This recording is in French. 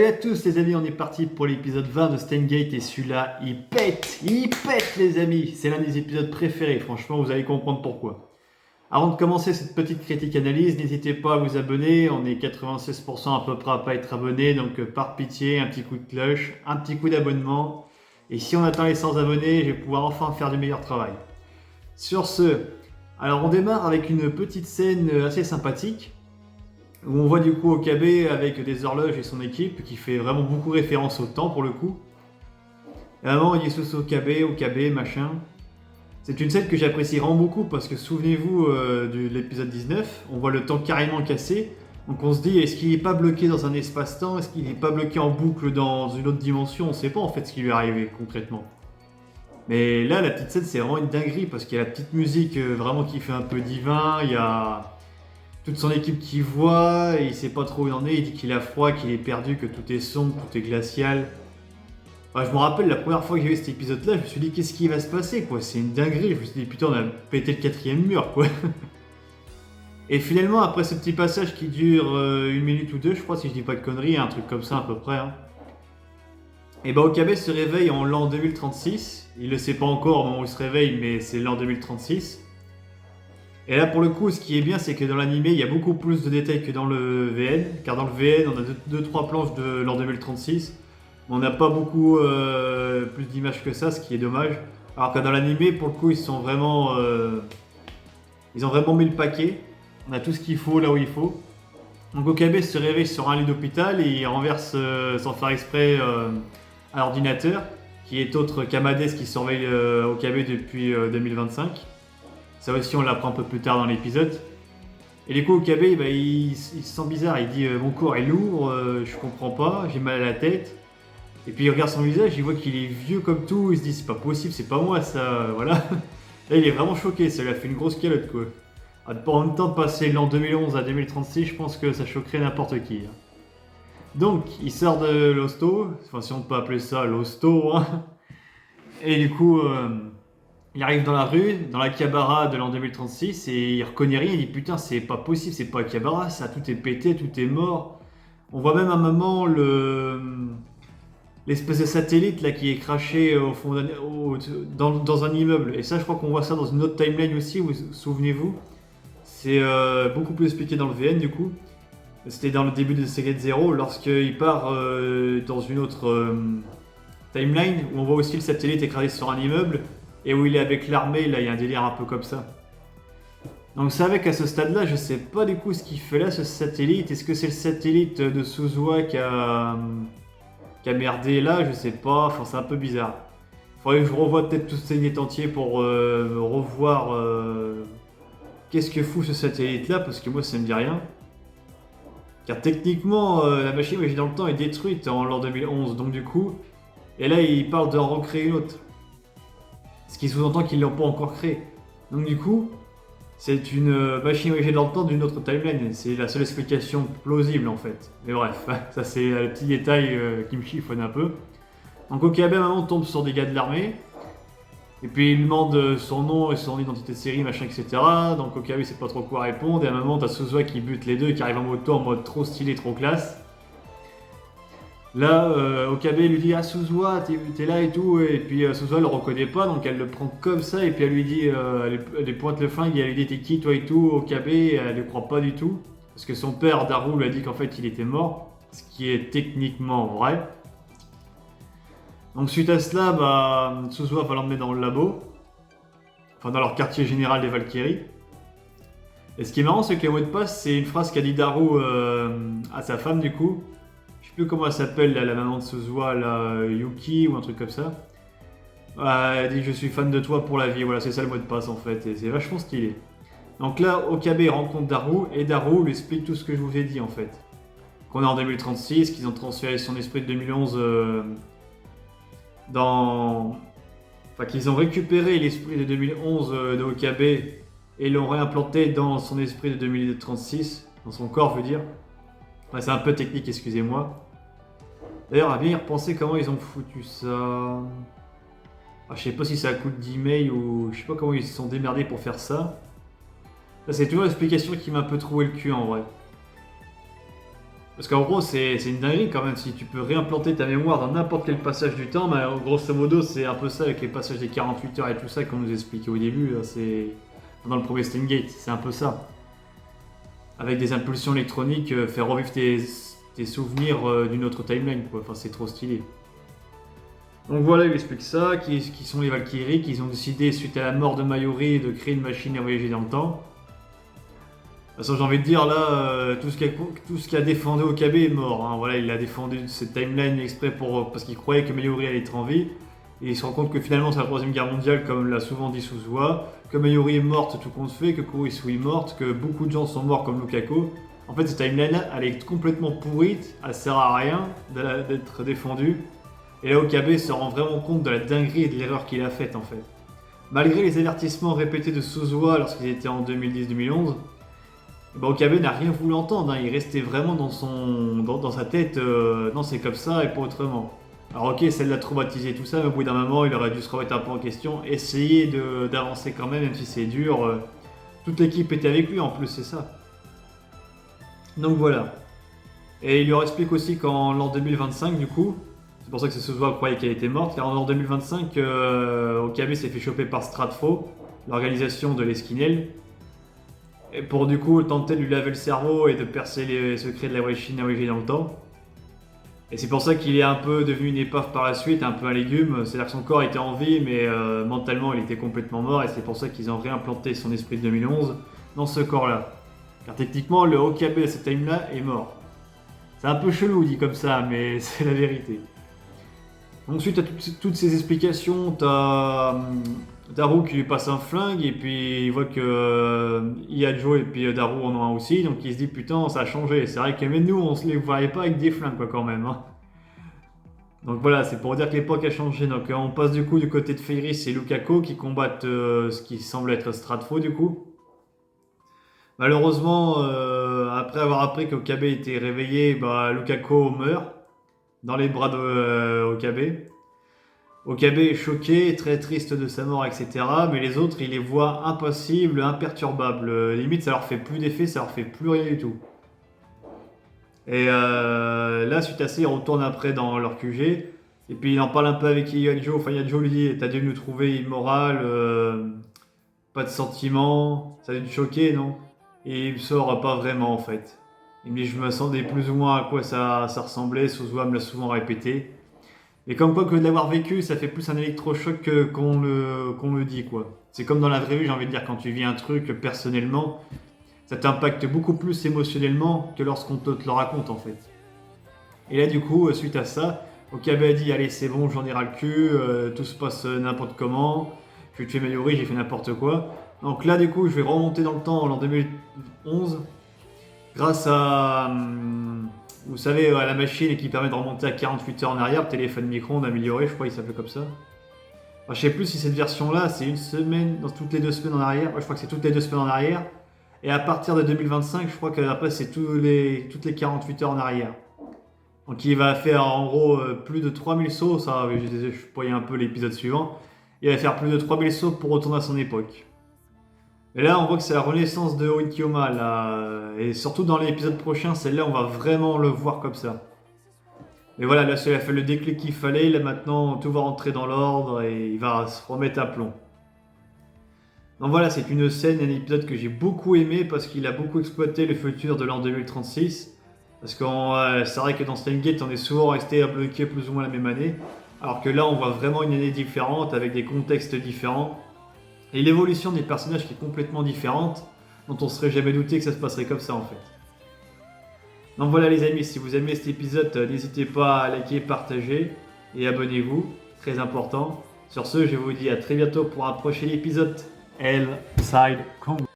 Salut à tous les amis, on est parti pour l'épisode 20 de Steins Gate et celui-là il pète les amis. C'est l'un des épisodes préférés, franchement vous allez comprendre pourquoi. Avant de commencer cette petite critique analyse, n'hésitez pas à vous abonner, on est 96% à peu près à pas être abonné, donc par pitié, un petit coup de cloche, un petit coup d'abonnement. Et si on atteint les 100 abonnés, je vais pouvoir enfin faire du meilleur travail. Sur ce, alors on démarre avec une petite scène assez sympathique. Où on voit du coup Okabe avec des horloges et son équipe qui fait vraiment beaucoup référence au temps pour le coup. Et vraiment il dit sous Okabe, machin. C'est une scène que j'apprécie vraiment beaucoup parce que souvenez-vous de l'épisode 19, on voit le temps carrément cassé. Donc on se dit est-ce qu'il n'est pas bloqué dans un espace-temps, est-ce qu'il n'est pas bloqué en boucle dans une autre dimension, on ne sait pas en fait ce qui lui est arrivé concrètement. Mais là la petite scène c'est vraiment une dinguerie parce qu'il y a la petite musique vraiment qui fait un peu divin, il y a toute son équipe qui voit, et il sait pas trop où il en est, il dit qu'il a froid, qu'il est perdu, que tout est sombre, tout est glacial. Enfin, je me rappelle la première fois que j'ai vu cet épisode là, je me suis dit qu'est-ce qui va se passer quoi, c'est une dinguerie, je me suis dit putain on a pété le quatrième mur quoi. Et finalement après ce petit passage qui dure une minute ou deux, je crois si je dis pas de conneries, un truc comme ça à peu près. Et bah Okabe se réveille en l'an 2036, il le sait pas encore au moment où il se réveille mais c'est l'an 2036. Et là pour le coup ce qui est bien c'est que dans l'animé il y a beaucoup plus de détails que dans le VN, car dans le VN on a 2-3 planches de l'an 2036, mais on n'a pas beaucoup plus d'images que ça, ce qui est dommage. Alors que dans l'animé pour le coup ils ont vraiment mis le paquet, on a tout ce qu'il faut là où il faut. Donc Okabe se réveille sur un lit d'hôpital et il renverse sans faire exprès à l'ordinateur, qui est autre qu'Amades qui surveille Okabe depuis 2025. Ça aussi on l'apprend un peu plus tard dans l'épisode. Et du coup Okabe il se sent bizarre, il dit mon corps est lourd, je comprends pas, j'ai mal à la tête. Et puis il regarde son visage, il voit qu'il est vieux comme tout, il se dit c'est pas possible, c'est pas moi ça, voilà. Là il est vraiment choqué, ça lui a fait une grosse calotte quoi. En même temps de passer l'an 2011 à 2036, je pense que ça choquerait n'importe qui. Donc il sort de l'hosto, enfin si on peut appeler ça l'hosto, hein. Et du coup... il arrive dans la rue, dans la Akihabara de l'an 2036 et il reconnaît rien, il dit putain c'est pas possible, c'est pas Akihabara, ça tout est pété, tout est mort. On voit même à un moment l'espèce de satellite là qui est craché au fond dans un immeuble. Et ça je crois qu'on voit ça dans une autre timeline aussi, souvenez-vous. C'est beaucoup plus expliqué dans le VN du coup. C'était dans le début de Steins Zero lorsqu'il part dans une autre timeline où on voit aussi le satellite écrasé sur un immeuble. Et où il est avec l'armée, là il y a un délire un peu comme ça. Donc c'est vrai qu'à ce stade-là, je sais pas du coup ce qu'il fait là, ce satellite. Est-ce que c'est le satellite de Suzuha qui a merdé là? Je sais pas, enfin c'est un peu bizarre. Faudrait que je revoie peut-être tout Steins entier pour revoir qu'est-ce que fout ce satellite-là, parce que moi ça me dit rien. Car techniquement, la machine voyagée dans le temps est détruite en l'an 2011, donc du coup... Et là il parle d'en recréer une autre. Ce qui sous-entend qu'ils ne l'ont pas encore créé. Donc du coup, c'est une machine voyagée dans le temps d'une autre timeline. C'est la seule explication plausible en fait. Mais bref, ça c'est le petit détail qui me chiffonne un peu. Donc Okabe à un moment tombe sur des gars de l'armée. Et puis il demande son nom et son identité de série, machin, etc. Donc Okabe sait pas trop quoi répondre. Et à un moment t'as Suzuha qui bute les deux et qui arrive en moto en mode trop stylé, trop classe. Là, Okabe lui dit « Ah Suzuha, t'es là et tout » et puis Suzuha le reconnaît pas, donc elle le prend comme ça et puis elle lui dit, elle pointe le flingue et elle lui dit « T'es qui toi et tout » Okabe, elle le croit pas du tout, parce que son père Daru lui a dit qu'en fait il était mort, ce qui est techniquement vrai. Donc suite à cela, bah, Suzuha va l'emmener dans le labo, enfin dans leur quartier général des Valkyries. Et ce qui est marrant, c'est que le mot de passe, c'est une phrase qu'a dit Daru à sa femme du coup. Je sais plus comment elle s'appelle, la maman de Suzuha, Yuki ou un truc comme ça. Elle dit je suis fan de toi pour la vie, voilà c'est ça le mot de passe en fait, et c'est vachement stylé. Donc là, Okabe rencontre Daru, et Daru lui explique tout ce que je vous ai dit en fait. Qu'on est en 2036, qu'ils ont transféré son esprit de 2011 Enfin qu'ils ont récupéré l'esprit de 2011 de Okabe et l'ont réimplanté dans son esprit de 2036, dans son corps je veux dire. Enfin, c'est un peu technique, excusez-moi. D'ailleurs, à bien y repenser comment ils ont foutu ça. Ah, je sais pas si c'est à coup d'email ou je sais pas comment ils se sont démerdés pour faire ça. Ça, c'est toujours l'explication qui m'a un peu troué le cul en vrai. Parce qu'en gros, c'est une dinguerie quand même. Si tu peux réimplanter ta mémoire dans n'importe quel passage du temps, bah, grosso modo, c'est un peu ça avec les passages des 48 heures et tout ça qu'on nous expliquait au début. C'est dans le premier Steingate, c'est un peu ça. Avec des impulsions électroniques, faire revivre tes souvenirs d'une autre timeline, quoi. Enfin, c'est trop stylé. Donc voilà, il explique ça, qui sont les Valkyries, qu'ils ont décidé, suite à la mort de Mayuri, de créer une machine à voyager dans le temps. De toute façon, j'ai envie de dire, là, tout ce qui a défendu Okabe est mort. Hein. Voilà, il a défendu cette timeline exprès parce qu'il croyait que Mayuri allait être en vie. Et il se rend compte que finalement, c'est la Troisième Guerre mondiale, comme l'a souvent dit Suzuha. Que Mayuri est morte, tout compte fait, que Kurisu est morte, que beaucoup de gens sont morts comme Lukako. En fait, cette timeline, elle est complètement pourrite, elle sert à rien d'être défendue. Et là, Okabe se rend vraiment compte de la dinguerie et de l'erreur qu'il a faite, en fait. Malgré les avertissements répétés de Suzuha lorsqu'ils étaient en 2010-2011, bah, Okabe n'a rien voulu entendre, hein. Il restait vraiment dans sa tête, non c'est comme ça et pas autrement. Alors ok, ça l'a traumatisé tout ça, mais au bout d'un moment il aurait dû se remettre un peu en question, essayer d'avancer quand même si c'est dur. Toute l'équipe était avec lui en plus, c'est ça. Donc voilà. Et il leur explique aussi qu'en l'an 2025 du coup, c'est pour ça que Suzuha croyait qu'elle était morte, car en l'an 2025, Okabe s'est fait choper par Stratfo, l'organisation de l'Esquinel. Et pour du coup tenter de lui laver le cerveau et de percer les secrets de la Chine à dans le temps. Et c'est pour ça qu'il est un peu devenu une épave par la suite, un peu un légume. C'est-à-dire que son corps était en vie, mais mentalement il était complètement mort. Et c'est pour ça qu'ils ont réimplanté son esprit de 2011 dans ce corps-là. Car techniquement, le Okabe à cette time-là est mort. C'est un peu chelou dit comme ça, mais c'est la vérité. Donc suite à toutes ces explications, t'as Daru qui lui passe un flingue et puis il voit que Iajo et puis Daru en ont un aussi, donc il se dit putain ça a changé. C'est vrai que même nous on se les voyait pas avec des flingues quoi quand même. Hein. Donc voilà, c'est pour dire que l'époque a changé. Donc on passe du coup du côté de Feiris et Lukako qui combattent ce qui semble être Stratfo du coup. Malheureusement, après avoir appris qu'Okabe était réveillé, bah, Lukako meurt dans les bras de Okabe. Okabe est choqué, très triste de sa mort, etc. Mais les autres, ils les voient impassibles, imperturbables. Limite, ça leur fait plus d'effet, ça leur fait plus rien du tout. Et là, suite à ça, ils retournent après dans leur QG. Et puis, il en parle un peu avec Yajo. Enfin, Yajo lui dit, t'as dû nous trouver immoral, pas de sentiments, ça a dû te choquer, non? Et il me sort pas vraiment, en fait. Il me dit, je me sentais plus ou moins à quoi ça ressemblait. Suzuha me l'a souvent répété. Et comme quoi que de l'avoir vécu, ça fait plus un électrochoc qu'on le dit, quoi. C'est comme dans la vraie vie, j'ai envie de dire, quand tu vis un truc personnellement, ça t'impacte beaucoup plus émotionnellement que lorsqu'on te le raconte, en fait. Et là, du coup, suite à ça, Okabe a dit, allez, c'est bon, j'en ai ras le cul, tout se passe n'importe comment, je vais tuer Mayuri, j'ai fait n'importe quoi. Donc là, du coup, je vais remonter dans le temps, en 2011, grâce à... vous savez, à la machine qui permet de remonter à 48 heures en arrière, le téléphone micro-ondes amélioré, je crois qu'il s'appelait comme ça. Enfin, je sais plus si cette version-là, c'est une semaine, dans toutes les 2 semaines en arrière. Ouais, je crois que c'est toutes les 2 semaines en arrière. Et à partir de 2025, je crois qu'après, c'est toutes les 48 heures en arrière. Donc il va faire en gros plus de 3000 sauts, ça, je voyais un peu l'épisode suivant. Il va faire plus de 3000 sauts pour retourner à son époque. Et là, on voit que c'est la renaissance de Oikyoma, là. Et surtout dans l'épisode prochain, celle-là, on va vraiment le voir comme ça. Mais voilà, là, il a fait le déclic qu'il fallait. Là, maintenant, tout va rentrer dans l'ordre et il va se remettre à plomb. Donc voilà, c'est une scène, un épisode que j'ai beaucoup aimé parce qu'il a beaucoup exploité le futur de l'an 2036. Parce que c'est vrai que dans Steingate, on est souvent resté à bloquer plus ou moins la même année. Alors que là, on voit vraiment une année différente avec des contextes différents. Et l'évolution des personnages qui est complètement différente, dont on serait jamais douté que ça se passerait comme ça en fait. Donc voilà les amis, si vous aimez cet épisode, n'hésitez pas à liker, partager et abonnez-vous, très important. Sur ce, je vous dis à très bientôt pour un prochain épisode. L-Side Kong.